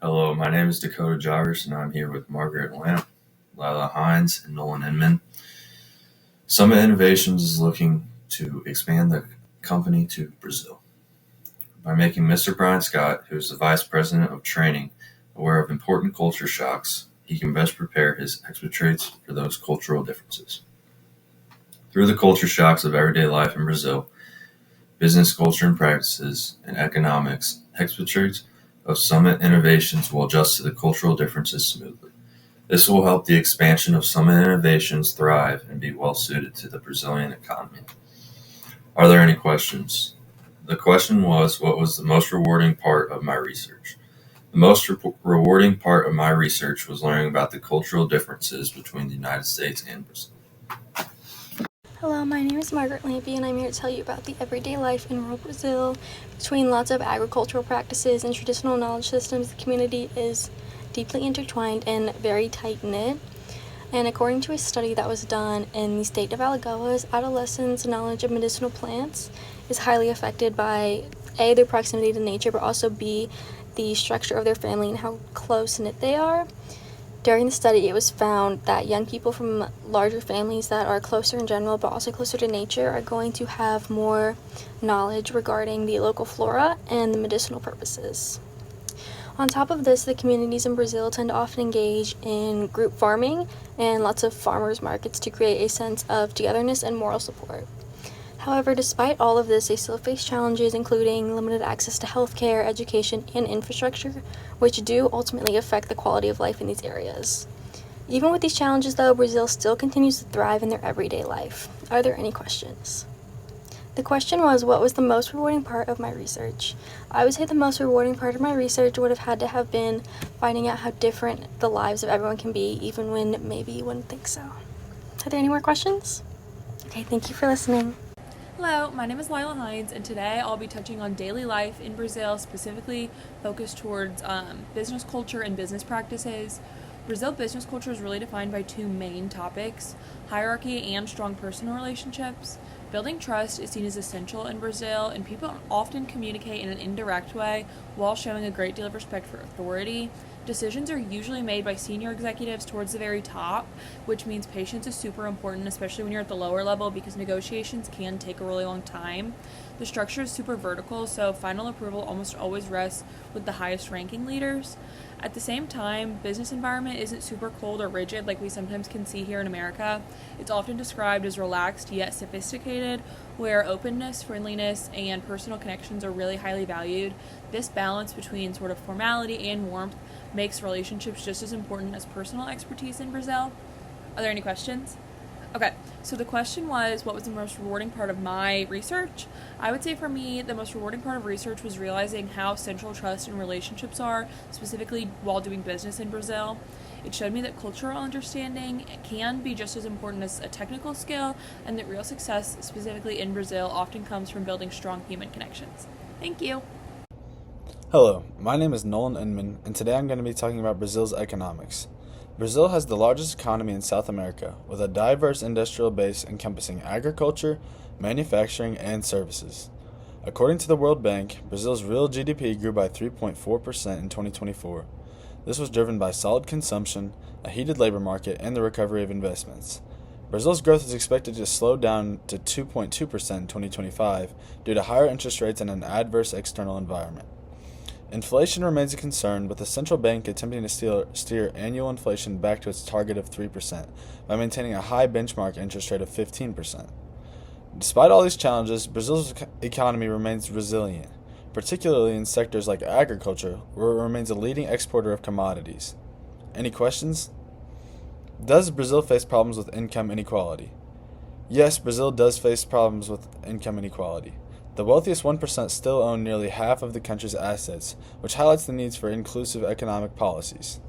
Hello, my name is Dakota Joggers, and I'm here with Margaret Lamp, Lila Hines, and Nolan Inman. Summit Innovations is looking to expand the company to Brazil. By making Mr. Brian Scott, who is the Vice President of Training, aware of important culture shocks, he can best prepare his expatriates for those cultural differences. Through the culture shocks of everyday life in Brazil, business culture and practices, and economics, expatriates of Summit Innovations will adjust to the cultural differences smoothly. This will help the expansion of Summit Innovations thrive and be well suited to the Brazilian economy. Are there any questions? The question was, what was the most rewarding part of my research? The most rewarding part of my research was learning about the cultural differences between the United States and Brazil. Hello, my name is Margaret Lampy, and I'm here to tell you about the everyday life in rural Brazil. Between lots of agricultural practices and traditional knowledge systems, the community is deeply intertwined and very tight-knit. And according to a study that was done in the state of Alagoas, adolescents' knowledge of medicinal plants is highly affected by A, their proximity to nature, but also B, the structure of their family and how close-knit they are. During the study, it was found that young people from larger families that are closer in general, but also closer to nature, are going to have more knowledge regarding the local flora and the medicinal purposes. On top of this, the communities in Brazil tend to often engage in group farming and lots of farmers markets to create a sense of togetherness and moral support. However, despite all of this, they still face challenges including limited access to healthcare, education, and infrastructure, which do ultimately affect the quality of life in these areas. Even with these challenges, though, Brazil still continues to thrive in their everyday life. Are there any questions? The question was, what was the most rewarding part of my research? I would say the most rewarding part of my research would have had to have been finding out how different the lives of everyone can be, even when maybe you wouldn't think so. Are there any more questions? Okay, thank you for listening. Hello, my name is Lila Hines, and today I'll be touching on daily life in Brazil, specifically focused towards business culture and business practices. Brazil business culture is really defined by two main topics: hierarchy and strong personal relationships. Building trust is seen as essential in Brazil, and people often communicate in an indirect way while showing a great deal of respect for authority. Decisions are usually made by senior executives towards the very top, which means patience is super important, especially when you're at the lower level, because negotiations can take a really long time. The structure is super vertical, so final approval almost always rests with the highest ranking leaders. At the same time, business environment isn't super cold or rigid like we sometimes can see here in America. It's often described as relaxed yet sophisticated, where openness, friendliness, and personal connections are really highly valued. This balance between sort of formality and warmth makes relationships just as important as personal expertise in Brazil. Are there any questions? Okay, so the question was, what was the most rewarding part of my research? I would say for me, the most rewarding part of research was realizing how central trust and relationships are, specifically while doing business in Brazil. It showed me that cultural understanding can be just as important as a technical skill, and that real success, specifically in Brazil, often comes from building strong human connections. Thank you. Hello, my name is Nolan Inman, and today I'm going to be talking about Brazil's economics. Brazil has the largest economy in South America, with a diverse industrial base encompassing agriculture, manufacturing, and services. According to the World Bank, Brazil's real GDP grew by 3.4% in 2024. This was driven by solid consumption, a heated labor market, and the recovery of investments. Brazil's growth is expected to slow down to 2.2% in 2025 due to higher interest rates and an adverse external environment. Inflation remains a concern, with the central bank attempting to steer annual inflation back to its target of 3% by maintaining a high benchmark interest rate of 15%. Despite all these challenges, Brazil's economy remains resilient, particularly in sectors like agriculture, where it remains a leading exporter of commodities. Any questions? Does Brazil face problems with income inequality? Yes, Brazil does face problems with income inequality. The wealthiest 1% still own nearly half of the country's assets, which highlights the needs for inclusive economic policies.